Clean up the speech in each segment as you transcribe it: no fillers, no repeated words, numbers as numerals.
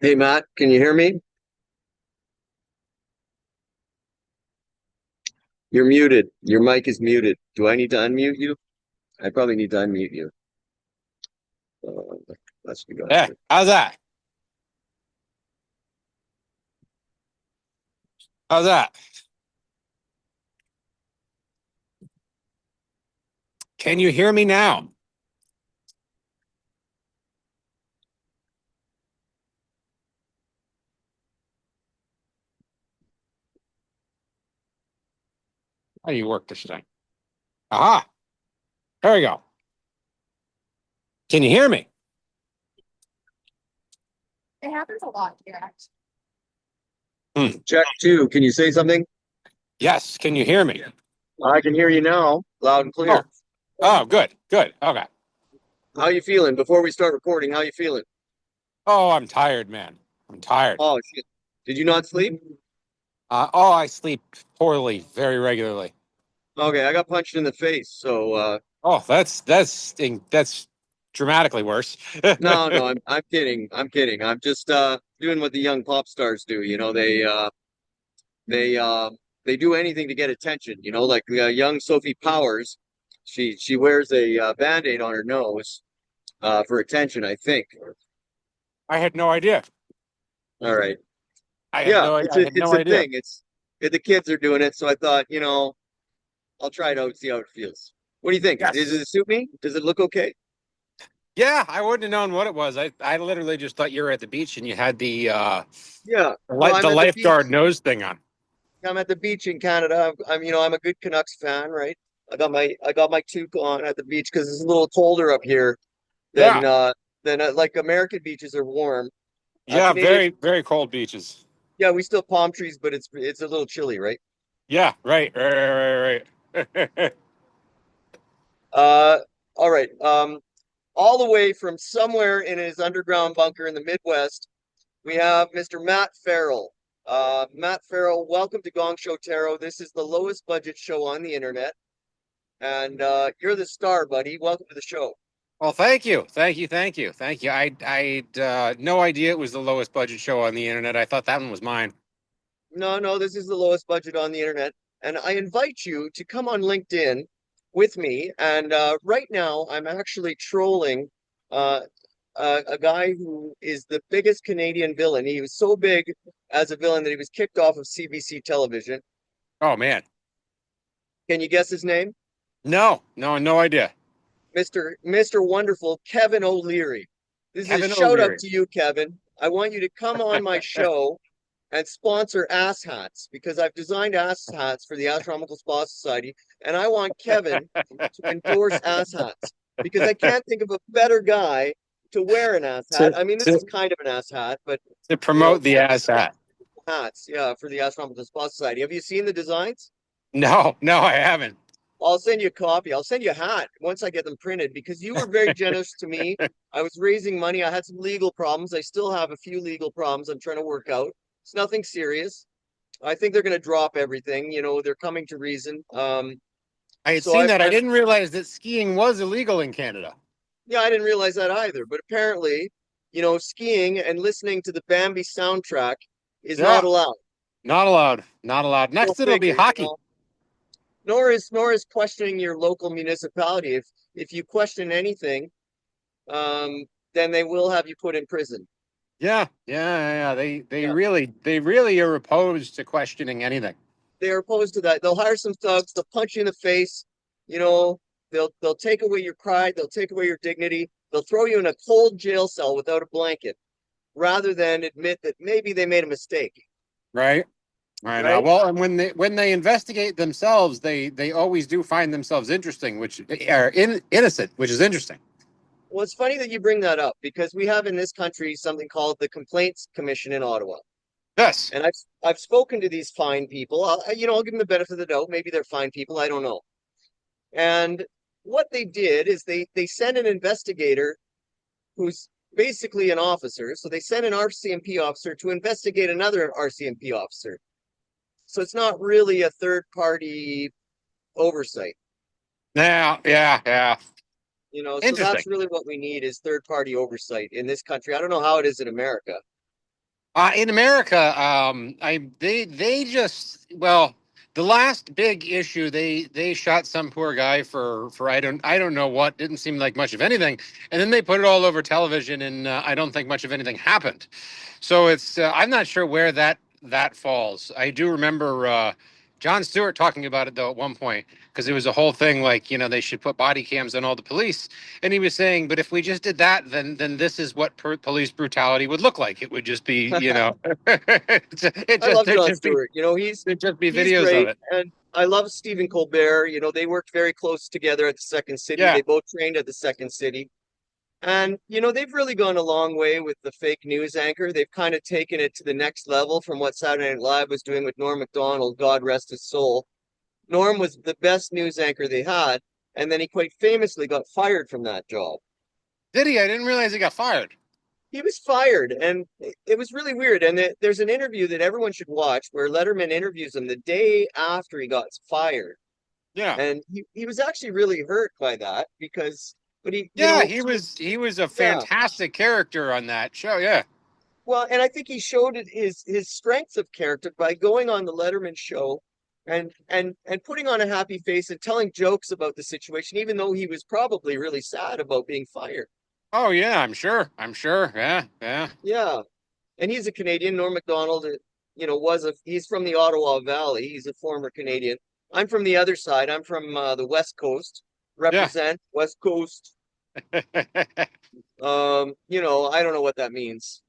Hey Matt, can you hear me? You're muted. Your mic is muted. Do I need to unmute you? I probably need to unmute you. Let's be going Yeah, here. how's that? How's that? Can you hear me now? How do you work this thing? Aha, there we go. Can you hear me? It happens a lot here, actually. Check two. Can you say something? Yes, can you hear me? I can hear you now, loud and Oh, clear. oh, good, good. Okay. How you feeling? Before we start recording, how you feeling? Oh, I'm tired, man. I'm tired. Oh shit. Did you not sleep? I sleep poorly very regularly. Okay, I got punched in the face, so Oh, that's dramatically worse. no, I'm kidding. I'm kidding. I'm just doing what the young pop stars do. They they do anything to get attention, like young Sophie Powers. She wears a band-aid on her nose for attention, I think. I had no idea. All right. I had Yeah, no, it's I a had it's no a idea. thing. The kids are doing it, so I thought, I'll try it out, see how it feels. What do you think? Does Yes. it suit me? Does it look okay? Yeah, I wouldn't have known what it was. I literally just thought you were at the beach and you had the Yeah. No, I'm the at the lifeguard beach. nose thing on. I'm at the beach in Canada. I'm a good Canucks fan, right? I got my toque on at the beach because it's a little colder up here Yeah, than like American beaches are warm. yeah, Canadian, very very cold beaches. yeah, we still palm trees, but it's a little chilly, right? Yeah, right. Uh, all right. All the way from somewhere in his underground bunker in the Midwest, we have Mr. Matt Farrell. Matt Farrell, welcome to Gong Show Tarot. This is the lowest budget show on the internet, and you're the star, buddy. Welcome to the show. Well, thank you. I no idea it was the lowest budget show on the internet. I thought that one was mine. No, this is the lowest budget on the internet, and I invite you to come on LinkedIn with me. And right now, I'm actually trolling uh, a guy who is the biggest Canadian villain. He was so big as a villain that he was kicked off of CBC television. Oh man, Can you guess his name? no idea. Mr. Wonderful Kevin O'Leary. This is a Kevin shout out O'Leary. to you, Kevin. I want you to come on my show and sponsor ass hats because I've designed ass hats for the Astronomical Spa Society, and I want Kevin to endorse ass hats because I can't think of a better guy to wear an ass hat. to, I mean, this is to kind of an ass hat, but to you know, promote the ass hat. hats, yeah, for the Astronomical Spa Society. Have you seen the designs? No, I haven't. I'll send you a copy. I'll send you a hat once I get them printed because you were very generous to me. I was raising money. I had some legal problems. I still have a few legal problems I'm trying to work out. It's nothing serious. I think they're going to drop everything. They're coming to reason. I had So seen I've, that. I I've, didn't realize that skiing was illegal in Canada. yeah, I didn't realize that either. But apparently, skiing and listening to the Bambi soundtrack is not Yeah, allowed. not allowed. Not allowed. Go Next, it'll be figure. hockey. Nor is questioning your local municipality. If you question anything, um, then they will have you put in prison. Yeah. They Yeah, really are opposed to questioning anything. they are opposed to that. They'll hire some thugs. They'll punch you in the face. You know, they'll take away your pride. They'll take away your dignity. They'll throw you in a cold jail cell without a blanket, rather than admit that maybe they made a mistake. Right. Right. Right? Well, and when they investigate themselves, they always do find themselves interesting, which are innocent, which is interesting. Well, it's funny that you bring that up because we have in this country something called the Complaints Commission in Ottawa. Yes. And I've spoken to these fine people. I'll give them the benefit of the doubt. Maybe they're fine people. I don't know. And what they did is they sent an investigator who's basically an officer. So they sent an RCMP officer to investigate another RCMP officer. So it's not really a third party oversight. Yeah. So Interesting. that's really what we need is third party oversight in this country. I don't know how it is in America. In America, they just the last big issue they shot some poor guy for I don't know what, didn't seem like much of anything, and then they put it all over television, and I don't think much of anything happened. So it's I'm not sure where that falls. I do remember John Stewart talking about it though at one point, because it was a whole thing like, they should put body cams on all the police, and he was saying, but if we just did that, then this is what police brutality would look like. It would just be, I love there'd Jon just be Stewart. there'd just be He's videos of great, it. and I love Stephen Colbert. They worked very close together at the Second City. Yeah. They both trained at the Second City. And, they've really gone a long way with the fake news anchor. They've kind of taken it to the next level from what Saturday Night Live was doing with Norm Macdonald, God rest his soul. Norm was the best news anchor they had, and then he quite famously got fired from that job. Did he? I didn't realize he got fired. He was fired, and it was really weird. And there's an interview that everyone should watch where Letterman interviews him the day after he got fired. Yeah. And he was actually really hurt by that because, but Yeah, he was a yeah. fantastic character on that show. Yeah. Well, and I think he showed his strengths of character by going on the Letterman show and putting on a happy face and telling jokes about the situation, even though he was probably really sad about being fired. Oh yeah, I'm sure. I'm sure. Yeah, yeah. Yeah, and he's a Canadian. Norm Macdonald, he's from the Ottawa Valley. He's a former Canadian. I'm from the other side. I'm from the West Coast. Yeah. Represent West Coast. I don't know what that means.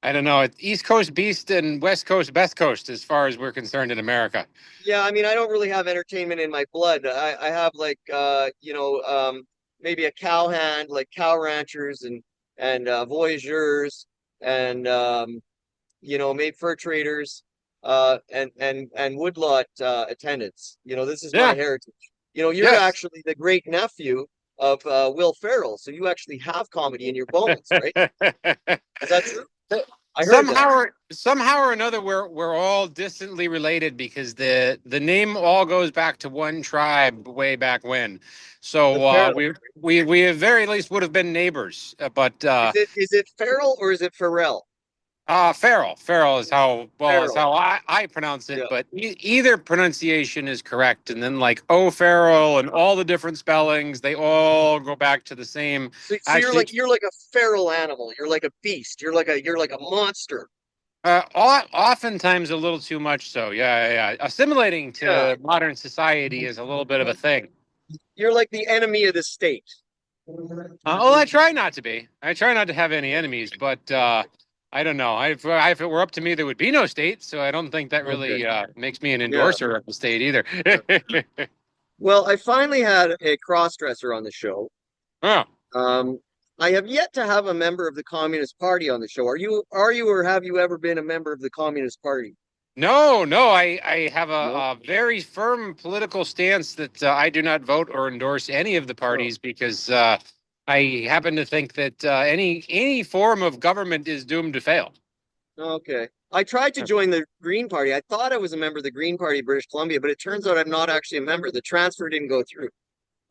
I don't know. It's East Coast Beast and West Coast Best Coast, as far as we're concerned in America. Yeah, I mean, I don't really have entertainment in my blood. I have like maybe a cow hand, like cow ranchers and voyageurs and maybe fur traders and woodlot attendants. This is my Yeah. heritage. You're Yes. actually the great nephew of Will Ferrell, so you actually have comedy in your bones, right? Is that true? I heard that. Somehow or another, we're all distantly related because the name all goes back to one tribe way back when. The So Ferrell. we at very least would have been neighbors. But Is it Ferrell or is it Farrell? Farrell is Ferrell. how I pronounce it, Yeah. but either pronunciation is correct. And then like Farrell and all the different spellings, they all go back to the same. So you're Actually, like a feral animal. You're like a beast. You're like a monster. oftentimes a little too much. So yeah, yeah, yeah. Assimilating Yeah. to modern society is a little bit of a thing. You're like the enemy of the state. I try not to be. I try not to have any enemies, but I don't know. If it were up to me, there would be no state. So I don't think that Okay. really makes me an Yeah. endorser of the state either. Yeah. Well, I finally had a cross-dresser on the show. Oh. Um, I have yet to have a member of the Communist Party on the show. Are you, or have you ever been a member of the Communist Party? No, no, I have No. a very firm political stance that I do not vote or endorse any of the Oh, parties because I happen to think that any form of government is doomed to fail. okay. I tried to join the Green Party. I thought I was a member of the Green Party of British Columbia, but it turns out I'm not actually a member. The transfer didn't go through.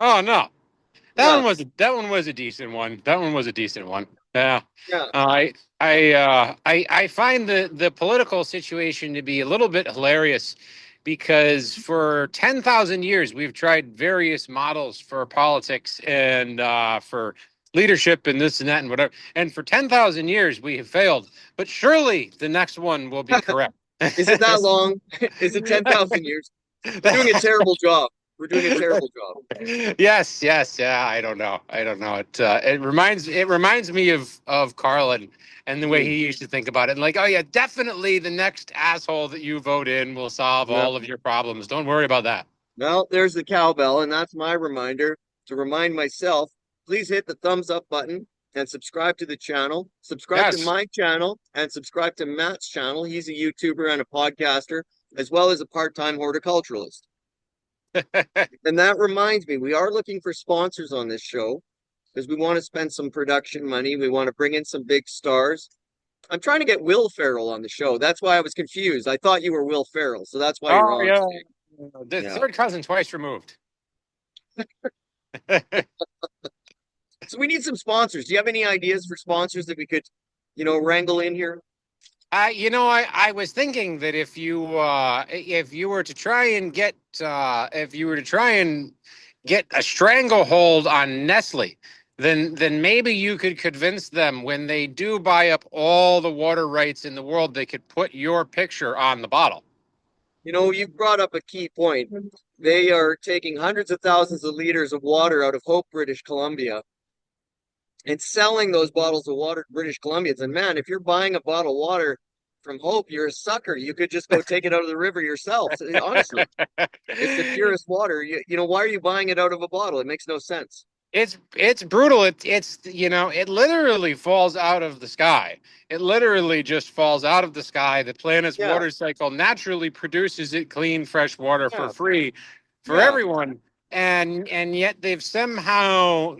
Oh no, Yeah, that one was a decent one. That one was a decent one. Yeah, yeah. I find the political situation to be a little bit hilarious because for 10,000 years we've tried various models for politics and for leadership and this and that and whatever. And for 10,000 years we have failed. But surely the next one will be correct. Is it that long? Is it 10,000 years? We're doing a terrible job. We're doing a terrible job. Yes, yes, yeah. I don't know. I don't know. It reminds me of Carlin and the way Hmm. he used to think about it. And like, oh yeah, definitely the next asshole that you vote in will solve Yeah. all of your problems. Don't worry about that. Well, there's the cowbell, and that's my reminder to remind myself. Please hit the thumbs up button and subscribe to the channel. Subscribe to Yes. my channel and subscribe to Matt's channel. He's a YouTuber and a podcaster, as well as a part-time horticulturalist. And that reminds me, we are looking for sponsors on this show because we want to spend some production money. We want to bring in some big stars. I'm trying to get Will Ferrell on the show. That's why I was confused. I thought you were Will Ferrell, so that's why you're Oh on yeah. today. The Yeah. third cousin twice removed. So we need some sponsors. Do you have any ideas for sponsors that we could wrangle in here? I was thinking that if you were to try and get a stranglehold on Nestle, then maybe you could convince them when they do buy up all the water rights in the world, they could put your picture on the bottle. You brought up a key point. They are taking hundreds of thousands of liters of water out of Hope, British Columbia, and selling those bottles of water to British Columbians. And man, if you're buying a bottle of water from Hope, you're a sucker. You could just go take it out of the river yourself. Honestly, it's the purest water. Why are you buying it out of a bottle? It makes no sense. It's brutal. It literally falls out of the sky. It literally just falls out of the sky. The planet's Yeah, water cycle naturally produces it clean, fresh water for yeah, free for yeah, everyone. And yet they've somehow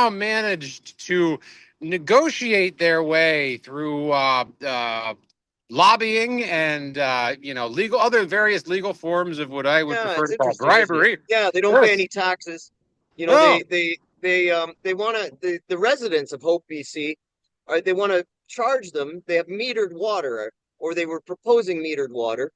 managed to negotiate their way through lobbying and legal other various legal forms of what I would yeah. prefer It's to call interesting, isn't it? bribery. Yeah, they don't pay Yes. any taxes. No. They want to the residents of Hope, BC, they want to charge them. They have metered water, or they were proposing metered water.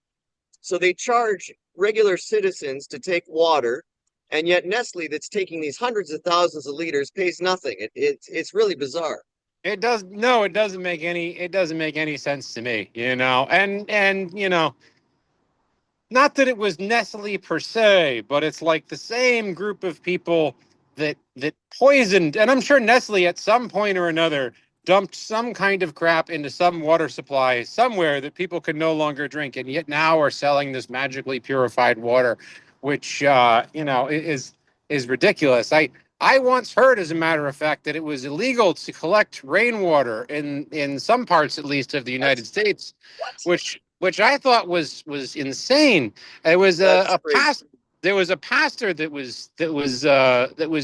So they charge regular citizens to take water, and yet Nestle, that's taking these hundreds of thousands of liters, pays nothing. It's really bizarre. It does no, it doesn't make any sense to me, and not that it was Nestle per se, but it's like the same group of people that poisoned, and I'm sure Nestle at some point or another dumped some kind of crap into some water supply somewhere that people could no longer drink, and yet now are selling this magically purified water, which is ridiculous. I once heard, as a matter of fact, that it was illegal to collect rainwater in some parts, at least, of the That's United States, what? which I thought was insane. It was That's a crazy. past. There was a pastor that was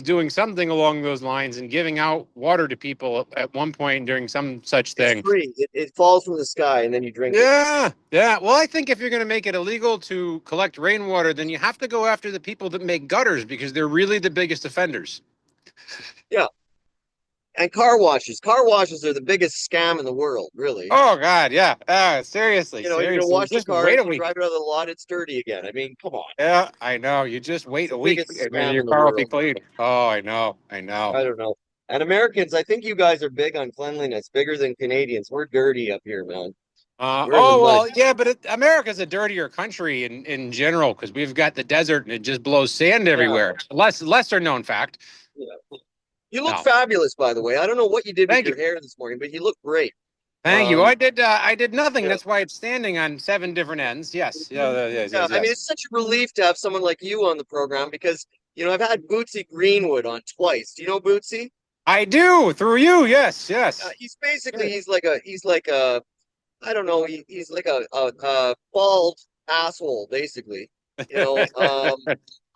doing something along those lines and giving out water to people at one point during some such It's thing. free. It falls from the sky, and then you drink it. Yeah, yeah. Well, I think if you're going to make it illegal to collect rainwater, then you have to go after the people that make gutters because they're really the biggest offenders. Yeah, and car washes. Car washes are the biggest scam in the world, really. Oh God, yeah. Seriously, You're gonna seriously. wash the Just car, wait a you week. drive it out of the lot, it's dirty again. I mean, come on. Yeah, I know. You just It's wait the a week biggest and then scam your in the car will be world. clean. Oh, I know. I know. I don't know. And Americans, I think you guys are big on cleanliness, bigger than Canadians. We're dirty up here, man. We're in the Oh mud. well, yeah, but America's a dirtier country in general because we've got the desert and it just blows sand Yeah, everywhere. Lesser known fact. yeah. You look No, fabulous, by the way. I don't know what you did with thank your you, hair this morning, but you look great. thank you. Um, I did nothing. yeah, That's why it's standing on seven different ends. Yes, yeah, yes, yeah. yes, I mean, yes. it's such a relief to have someone like you on the program because I've had Bootsy Greenwood on twice. Do you know Bootsy? I do through you. Yes, yes. He's basically he's like a I don't know. He's like a bald asshole, basically. You know,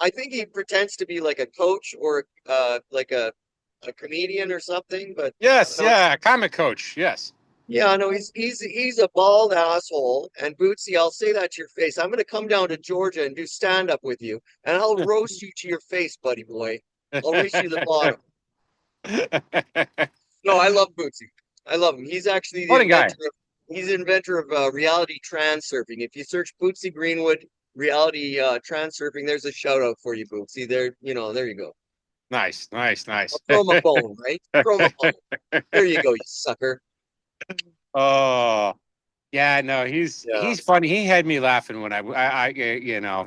I think he pretends to be like a coach or like a comedian or something. But Yes, no, yeah. Comic coach. Yes. yeah, no, he's a bald asshole. And Bootsy, I'll say that to your face. I'm gonna come down to Georgia and do stand up with you, and I'll roast you to your face, buddy boy. I'll race you to the bottom. No, I love Bootsy. I love him. He's actually the Funny guy. inventor of he's the inventor of reality transurfing. If you search Bootsy Greenwood reality transurfing, there's a shout out for you, Bootsy. There you go. Nice, nice, I'll nice. throw him a bone, right? Throw him a bone. There you go, you sucker. Oh, yeah, no, he's Yeah. he's funny. He had me laughing when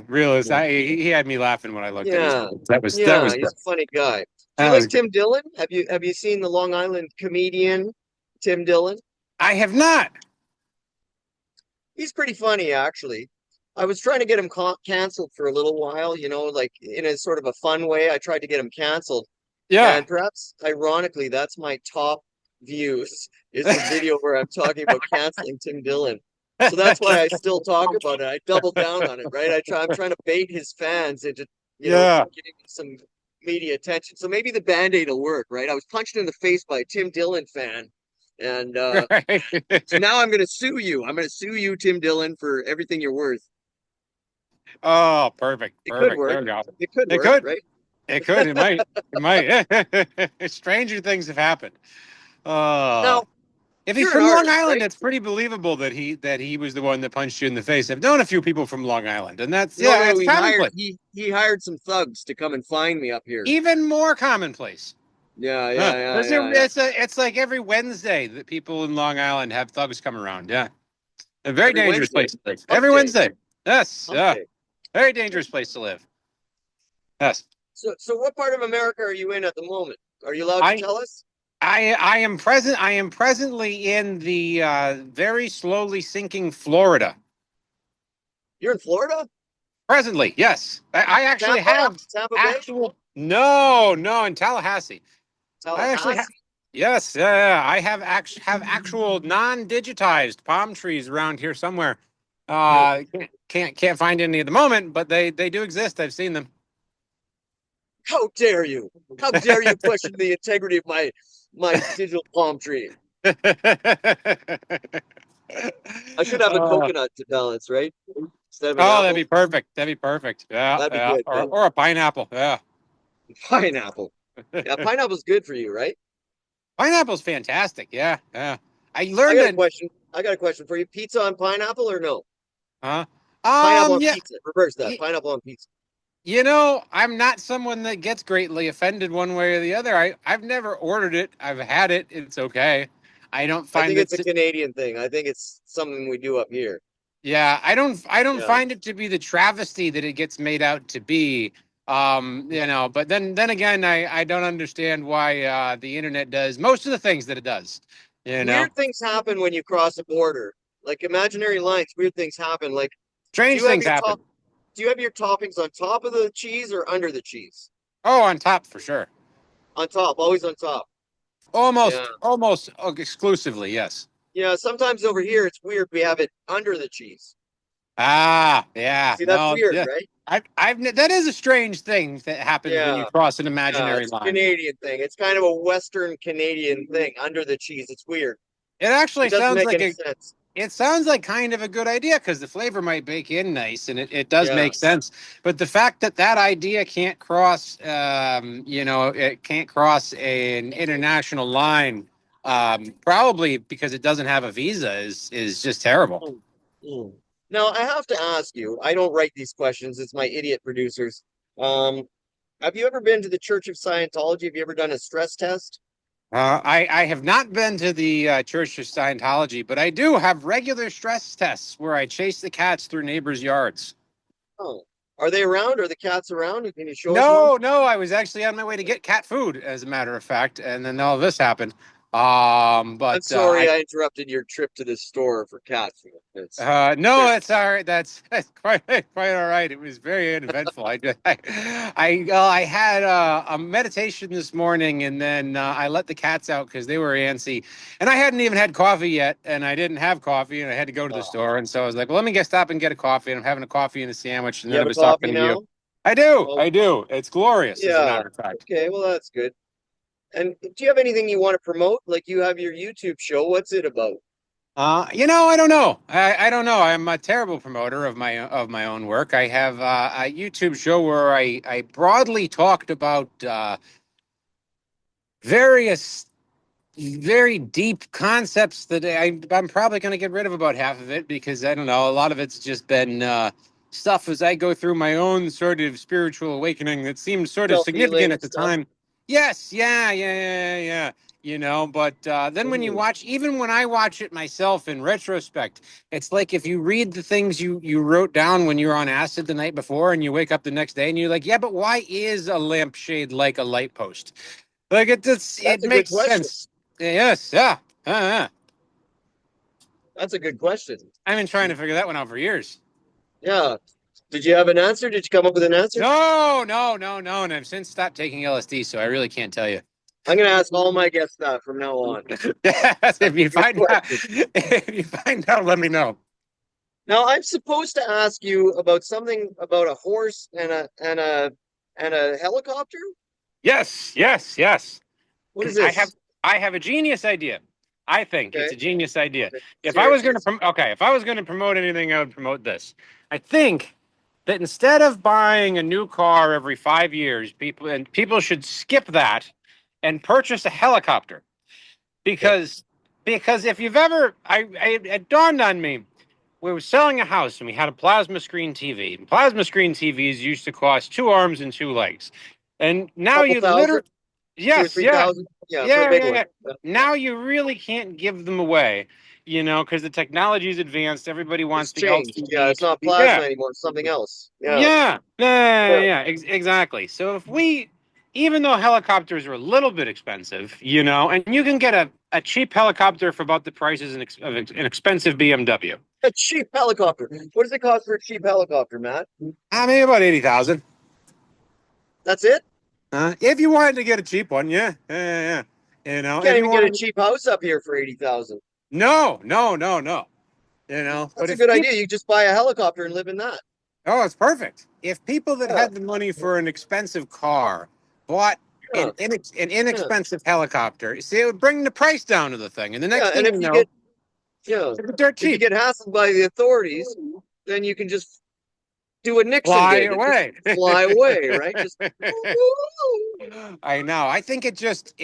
realist. He had me laughing when I looked at his. Yeah. That was Yeah, good. he's a funny guy. Do you That was like good. Tim Dillon? Have you seen the Long Island comedian Tim Dillon? I have not. He's pretty funny, actually. I was trying to get him canceled for a little while, like in a sort of a fun way. I tried to get him canceled. Yeah. And perhaps ironically, that's my top views is the video where I'm talking about canceling Tim Dillon. So that's why I still talk about it. I double down on it, right? I'm trying to bait his fans into, Yeah. getting some media attention. So maybe the Band-Aid will work, right? I was punched in the face by a Tim Dillon fan. And so now I'm going to sue you. I'm going to sue you, Tim Dillon, for everything you're worth. Oh, perfect, It could perfect. There work. we go. It could It work, could. right? It could. It might. It might. Stranger things have happened. Now, Oh. If he's You're an from Long artist, Island, right? it's pretty believable that he was the one that punched you in the face. I've known a few people from Long Island, and that's No, yeah, no, it's commonplace. he hired some thugs to come and find me up here. Even more commonplace. Yeah, Huh. yeah, yeah, yeah, yeah. It's like every Wednesday that people in Long Island have thugs come around. Yeah, a very Every dangerous Wednesday, place to live. hump Every day, Wednesday. Yes, hump yeah, day. very dangerous place to live. Yes, So what part of America are you in at the moment? Are you allowed to I tell us? I am present. I am presently in the very slowly sinking Florida. You're in Florida? Presently, yes, I actually Tampa? have Tampa Bay? actual. No, no, in Tallahassee. I actually have. Tallahassee? Yes, I have actual non-digitized palm trees around here somewhere. Can't find any at the moment, but they do exist. I've seen them. How dare you? How dare you question the integrity of my digital palm tree? I should have a Uh, coconut to balance, right? Instead of an oh, that'd apple. be perfect. That'd be perfect. Yeah, That'd be yeah. good, man. Or a pineapple. Yeah. Pineapple. Yeah, pineapple's good for you, right? Pineapple's fantastic. Yeah, yeah. I I learned got a it. question. I got a question for you. Pizza on pineapple or no? Huh? Pineapple on Yeah. pizza. Reverse that. Pineapple on pizza. You know, I'm not someone that gets greatly offended one way or the other. I've never ordered it. I've had it. It's okay. I don't I find think it. it's a Canadian thing. I think it's something we do up here. Yeah, I don't Yeah. find it to be the travesty that it gets made out to be. But then again, I don't understand why the internet does most of the things that it does. You know, Weird things happen when you cross a border. Like imaginary lines, weird things happen. Like, do strange you have things your top happen. do you have your toppings on top of the cheese or under the cheese? Oh, on top for sure. On top, always on top. Yeah. Almost exclusively, yes. Yeah, sometimes over here it's weird we have it under the cheese. Ah, yeah, See, that's no, weird, yeah. right? That is a strange thing that happens when you Yeah. cross an Yeah, imaginary it's a line. Canadian thing. It's kind of a Western Canadian thing under the cheese. It's weird. It actually It doesn't sounds make like any a sense. It sounds like kind of a good idea because the flavor might bake in nice and it does Yeah. make sense. But the fact that that idea can't cross, it can't cross an international line, probably because it doesn't have a visa, is just terrible. Mm, mm. Now, I have to ask you, I don't write these questions, it's my idiot producers. Um, have you ever been to the Church of Scientology? Have you ever done a stress test? I have not been to the Church of Scientology, but I do have regular stress tests where I chase the cats through neighbors' yards. Oh, are they around? Are the cats around? Can you show us one? No, no, I was actually on my way to get cat food, as a matter of fact, and then all this happened. I'm But sorry I interrupted your trip to the store for cat food. It's no, there. it's all right. That's quite all right. It was very uneventful. I had a meditation this morning, and then I let the cats out because they were antsy, and I hadn't even had coffee yet, and I didn't have coffee, and I had to go to the Oh, store, and so I was like, well, let me get stop and get a coffee, and I'm having a coffee and a sandwich, and you then I have a was coffee talking to you. now? Oh, I do. It's glorious, as a yeah. matter of fact. Okay, well that's good. And do you have anything you want to promote? Like you have your YouTube show. What's it about? I don't know. I don't know. I'm a terrible promoter of my own work. I have a YouTube show where I broadly talked about various very deep concepts that I'm probably going to get rid of about half of it because I don't know. A lot of it's just been stuff as I go through my own sort of spiritual awakening that seemed sort of significant Self-healing at the stuff. time. Yes, yeah. But then when you Mm, watch, even when I watch it myself in retrospect, it's like if you read the things you wrote down when you were on acid the night before, and you wake up the next day and you're like, yeah, but why is a lampshade like a light post? Like that's it a good makes question. sense. Yes, yeah. Uh-huh. That's a good question. I've been trying to figure that one out for years. Yeah. Did you have an answer? Did you come up with an answer? No. And I've since stopped taking LSD, so I really can't tell you. I'm going to ask all my guests that from now on. Yes, That's a good question. if you find out, let me know. Now, I'm supposed to ask you about something about a horse and a helicopter. Yes. What is I this? have I have a genius idea. I think Okay. it's a genius idea. Let's hear it. If I was going to promote anything, I would promote this. I think that instead of buying a new car every 5 years, people should skip that and purchase a helicopter Okay. because because if you've ever, it dawned on me. We were selling a house and we had a plasma screen TV. And plasma screen TVs used to cost two arms and two legs, and now Couple you thousand, literally, two or yes, three yeah, thousand. Yeah, for a yeah, big yeah, one. yeah. Now you really can't give them away, because the technology's advanced. Everybody It's wants the changed. Yeah, LCD it's not TV. Yeah, plasma anymore. It's something else. Yeah. yeah, yeah, Yeah. yeah, exactly. So if we, even though helicopters are a little bit expensive, and you can get a cheap helicopter for about the prices of an expensive BMW. A cheap helicopter. What does it cost for a cheap helicopter, Matt? I mean, about 80,000. That's it? If you wanted to get a cheap one, yeah, yeah, yeah. You If can't you even get a wanted, cheap house up here for 80,000. no, no, no, no. But That's a if good people, idea. You just buy a helicopter and live in that. oh, it's perfect. If people that Yeah. had the money for an expensive car bought Yeah. an Yeah. inexpensive helicopter, see, it would bring the price down of the thing, and the Yeah. next And thing if you you know, get, yeah, it's dirt if you cheap. get hassled by the authorities, then you can just do what Nixon Fly did and just away. fly away, right? Just I know. I think it just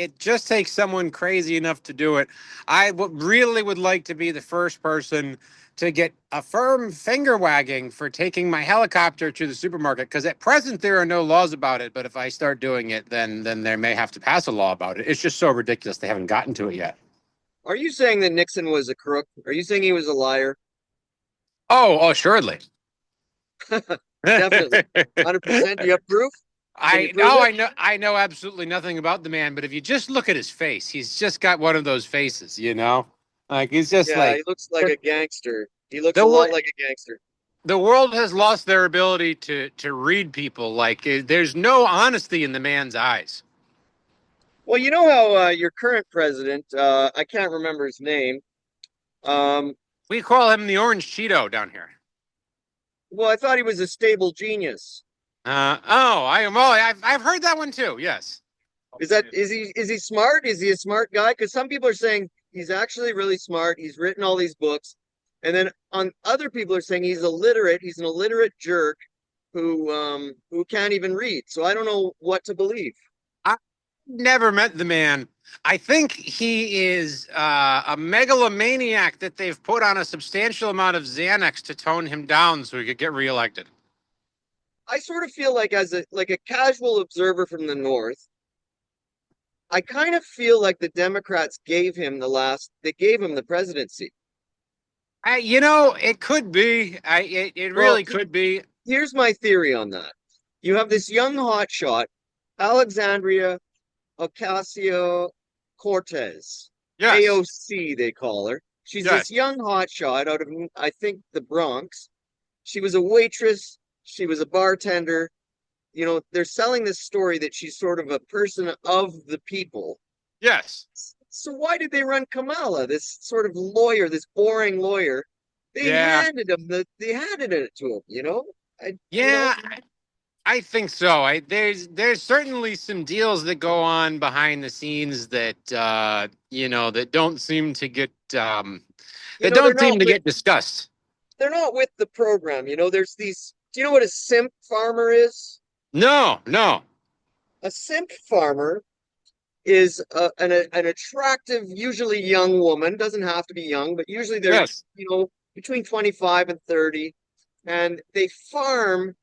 takes someone crazy enough to do it. Really would like to be the first person to get a firm finger wagging for taking my helicopter to the supermarket, because at present there are no laws about it, but if I start doing it, then they may have to pass a law about it. It's just so ridiculous they haven't gotten to it yet. Are you saying that Nixon was a crook? Are you saying he was a liar? Oh, assuredly. Definitely. 100%. Do you have proof? Can you I prove know, it? I know absolutely nothing about the man, but if you just look at his face, he's just got one of those faces. Like he's just Yeah, like he looks like a gangster. He looks the a wor- lot like a gangster. the world has lost their ability to read people. Like there's no honesty in the man's eyes. Well, you know how your current president, I can't remember his name. Um, We call him the Orange Cheeto down here. well, I thought he was a stable genius. Oh, I am. Oh, I've heard that one too. Yes. Is he smart? Is he a smart guy? Because some people are saying he's actually really smart. He's written all these books, and then on other people are saying he's illiterate. He's an illiterate jerk who can't even read. So I don't know what to believe. I never met the man. I think he is a megalomaniac that they've put on a substantial amount of Xanax to tone him down so he could get reelected. I sort of feel like as a casual observer from the north, I kind of feel like the Democrats they gave him the presidency. It could be. It Well, really could be. here's my theory on that. You have this young hotshot, Alexandria Ocasio-Cortez, Yes. AOC they call her. She's this Yes. young hotshot out of, I think, the Bronx. She was a waitress. She was a bartender. They're selling this story that she's sort of a person of the people. Yes. So why did they run Kamala, this sort of lawyer, this boring lawyer? Yeah. They handed it to him. I, you know, Yeah. I think so. There's certainly some deals that go on behind the scenes that don't seem to get you know, they're not with discussed. they're not with the program. There's these. Do you know what a simp farmer is? No, no. A simp farmer is an attractive, usually young woman. Doesn't have to be young, but usually they're Yes. between 25 and 30, and they farm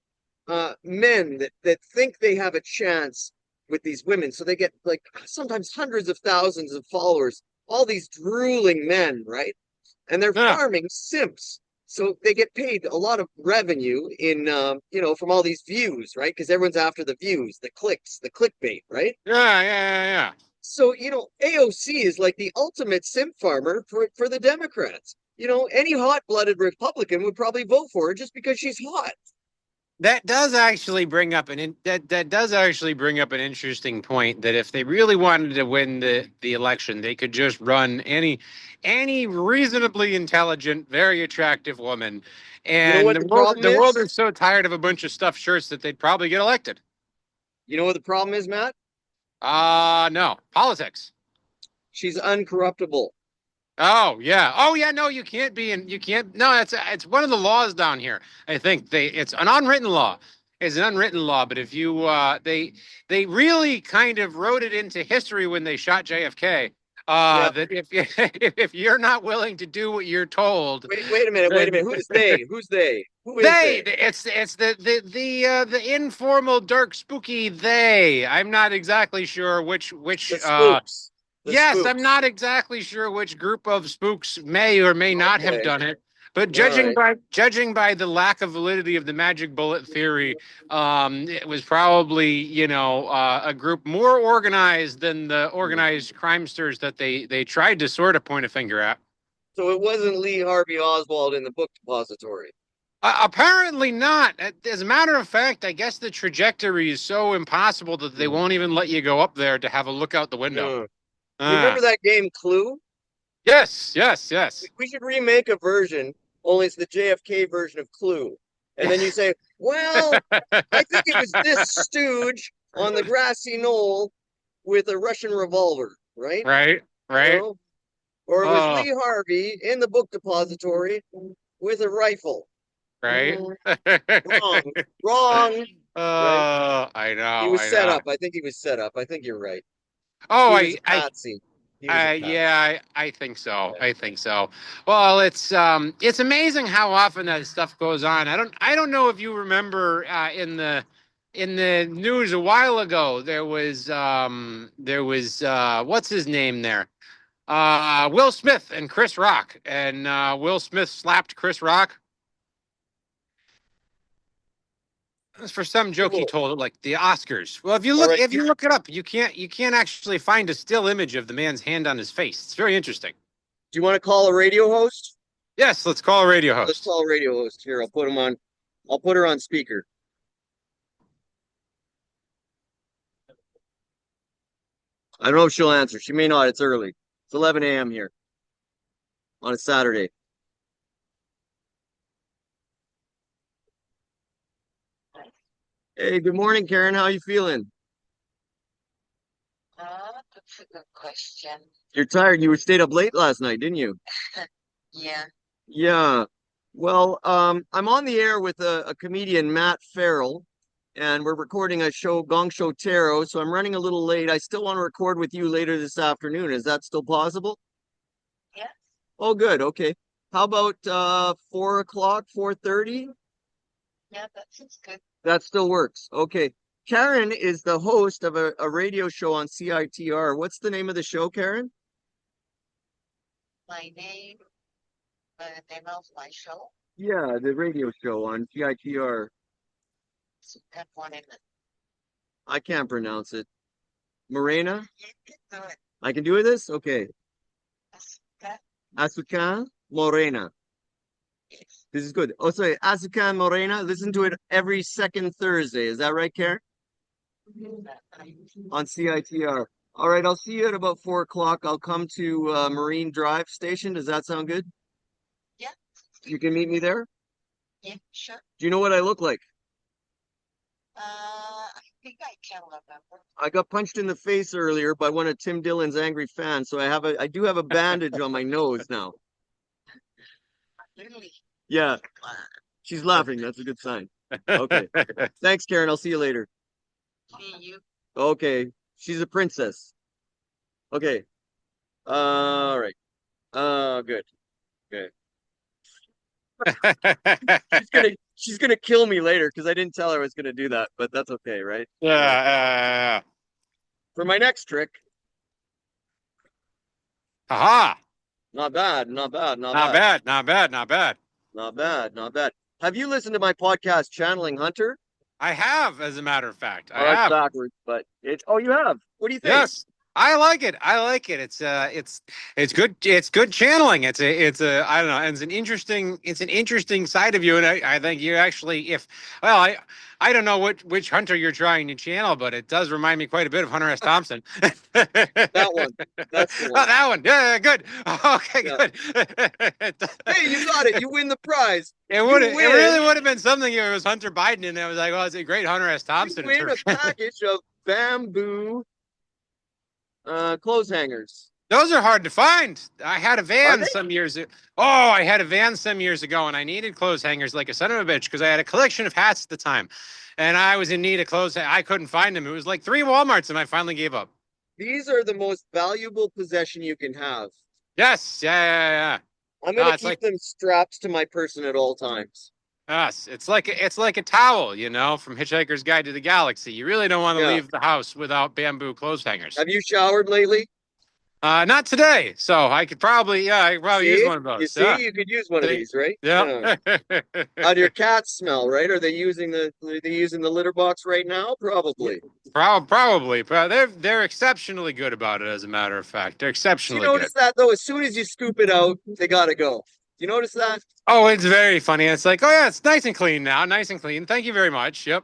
men that think they have a chance with these women. So they get like sometimes hundreds of thousands of followers, all these drooling men, right? And they're Yeah. farming simps. So they get paid a lot of revenue from all these views, right? Because everyone's after the views, the clicks, the clickbait, right? Yeah, yeah, yeah. So, AOC is like the ultimate simp farmer for the Democrats. Any hot-blooded Republican would probably vote for her just because she's hot. That does actually bring up an interesting point, that if they really wanted to win the election, they could just run any reasonably intelligent, very attractive woman, You know and what the problem the world is? is so tired of a bunch of stuffed shirts that they'd probably get elected. You know what the problem is, Matt? No, politics. She's uncorruptible. Oh yeah, no, you can't, no, it's one of the laws down here. I think it's an unwritten law. It's an unwritten law, but if you they really kind of wrote it into history when they shot JFK. Yeah. That if if you're not willing to do what you're told, Wait a minute. Wait a then minute. Who's they? Who's they? Who is they, they? it's the informal dark spooky they. I'm not exactly sure The spooks. The yes, I'm spooks. not exactly sure which group of spooks may or may not have Okay. done it, but All right. judging by the lack of validity of the magic bullet theory, it was probably a group more organized than the organized crimesters that they tried to sort of point a finger at. So it wasn't Lee Harvey Oswald in the book depository. Apparently not. As a matter of fact, I guess the trajectory is so impossible that they Hmm. won't even let you go up there to have a look out the window. Yeah. You Ah, remember that game Clue? yes, yes, yes. We should remake a version, only it's the JFK version of Clue. And then you say, well, I think it was this stooge on the grassy knoll with a Russian revolver, right? Right, You right. know? Or it was Oh, Lee Harvey in the book depository with a rifle. right. Wrong, wrong, right? I He know, was I set know. up. I think he was set up. I think you're right. Oh, He was a patsy. He was a patsy. yeah, I think so. I think so. Well, it's amazing how often that stuff goes on. I don't know if you remember in the news a while ago there was what's his name there? Will Smith and Chris Rock, and Will Smith slapped Chris Rock. It was for some joke he Cool. told at like the Oscars. Well, All right. if you look it up, you can't actually find a still image of the man's hand on his face. It's very interesting. Do you want to call a radio host? Yes, let's call a radio Let's host. call a radio host here. I'll put him on. I'll put her on speaker. I don't know if she'll answer. She may not. It's early. It's 11 a.m. here on a Saturday. Hey, good morning, Karen. How you feeling? That's a good question. You're tired. You were stayed up late last night, didn't you? Yeah. Yeah. Well, I'm on the air with a comedian, Matt Farrell, and we're recording a show, Gong Show Tarot. So I'm running a little late. I still want to record with you later this afternoon. Is that still possible? Yeah. Oh, good. Okay. How about 4 o'clock, 4:30? Yeah, that sounds good. That still works. Okay. Karen is the host of a radio show on CITR. What's the name of the show, Karen? My name, the name of my show Yeah, the radio show on CITR. is that one in the I can't pronounce it. Morena? you can do it. I can do this? Okay. That Asukan Morena. is This is good. Oh, sorry. Asukan Morena. Listen to it every second Thursday. Is that right, Karen? that I On CITR. All right. I'll see you at about 4 o'clock. I'll come to Marine Drive Station. Does that sound good? yeah, You can meet me there. yeah, sure. Do you know what I look like? I think I can remember. I got punched in the face earlier by one of Tim Dillon's angry fans, so I do have a bandage on my nose now. Really Yeah, glad. she's laughing. That's a good sign. Okay. Thanks, Karen. I'll see you later. See you. Okay. She's a princess. Okay. All right. Good. Good. She's gonna kill me later because I didn't tell her I was gonna do that, but that's okay, right? Yeah, All right. yeah. For my next trick, Haha. not bad, not bad, not Not bad, bad, not bad, not bad. not bad, not bad. Have you listened to my podcast, Channeling Hunter? I have, as a matter of fact. I Oh, that's have. backwards, but it's oh, you have. What do you think? Yes. I like it. I like it. It's good. It's good channeling. It's a I don't know. It's an interesting side of you, and I think you actually if well I don't know which hunter you're trying to channel, but it does remind me quite a bit of Hunter S. Thompson. That one. That's the Oh, one. that one. Yeah, yeah, good. Okay, Yeah. good. Hey, you got it. You win the prize. It You it win. really would have been something if it was Hunter Biden, and I was like, oh, it's a great Hunter S. You Thompson. win a package of bamboo clothes hangers. Those are hard to find. I had a Are van they? some years ago. Oh, I had a van some years ago, and I needed clothes hangers like a son of a bitch because I had a collection of hats at the time, and I was in need of clothes. I couldn't find them. It was like 3 Walmarts, and I finally gave up. These are the most valuable possession you can have. Yes, yeah. I'm No, gonna it's keep like them strapped to my person at all times. us. It's like a towel, from Hitchhiker's Guide to the Galaxy. You really don't want to Yeah. leave the house without bamboo clothes hangers. Have you showered lately? Not today, so I could probably use See? one of You those. see, Yeah, you could use one of see, these, right? yeah. Yeah. How do your cats smell, right? Are they using the litter box right now? Yeah, Probably. probably, but they're exceptionally good about it. As a matter of fact, they're Do you exceptionally good. notice that though? As soon as you scoop it out, they gotta go. Do you notice that? Oh, it's very funny. It's like, oh yeah, it's nice and clean now, nice and clean. Thank you very much. Yep.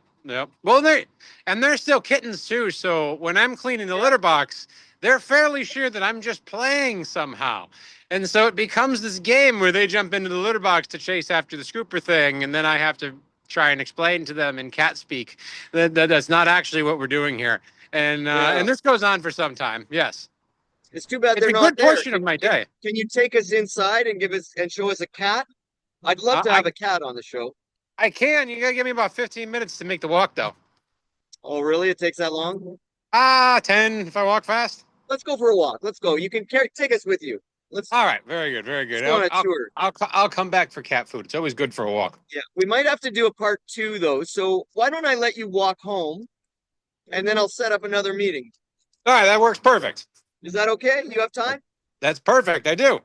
Well, they're still kittens too. So when I'm cleaning the Yeah. litter box, they're fairly sure that I'm just playing somehow, and so it becomes this game where they jump into the litter box to chase after the scooper thing, and then I have to try and explain to them in cat speak that that's not actually what we're doing here, Yeah. and this goes on for some time. Yes, It's too bad it's they're a not good there. portion of my day. Can you take us inside and show us a cat? I'd love to I have a cat on the show. I can. You gotta give me about 15 minutes to make the walk, though. Oh, really? It takes that long? 10 if I walk fast. Let's go for a walk. Let's go. You can take us with you. Let's All right, very good, very let's good. go on a tour. I'll come back for cat food. It's always good for a walk. Yeah, we might have to do a part two though. So why don't I let you walk home and then I'll set up another meeting. All right, that works perfect. Is that okay? You have time? That's perfect. I do.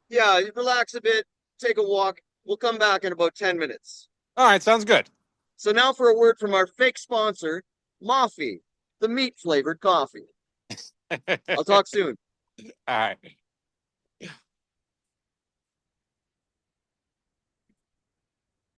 Yeah, relax a bit, take a walk. We'll come back in about 10 minutes. All right, sounds good. So now for a word from our fake sponsor, Moffee, the meat flavored coffee. All I'll talk soon. right.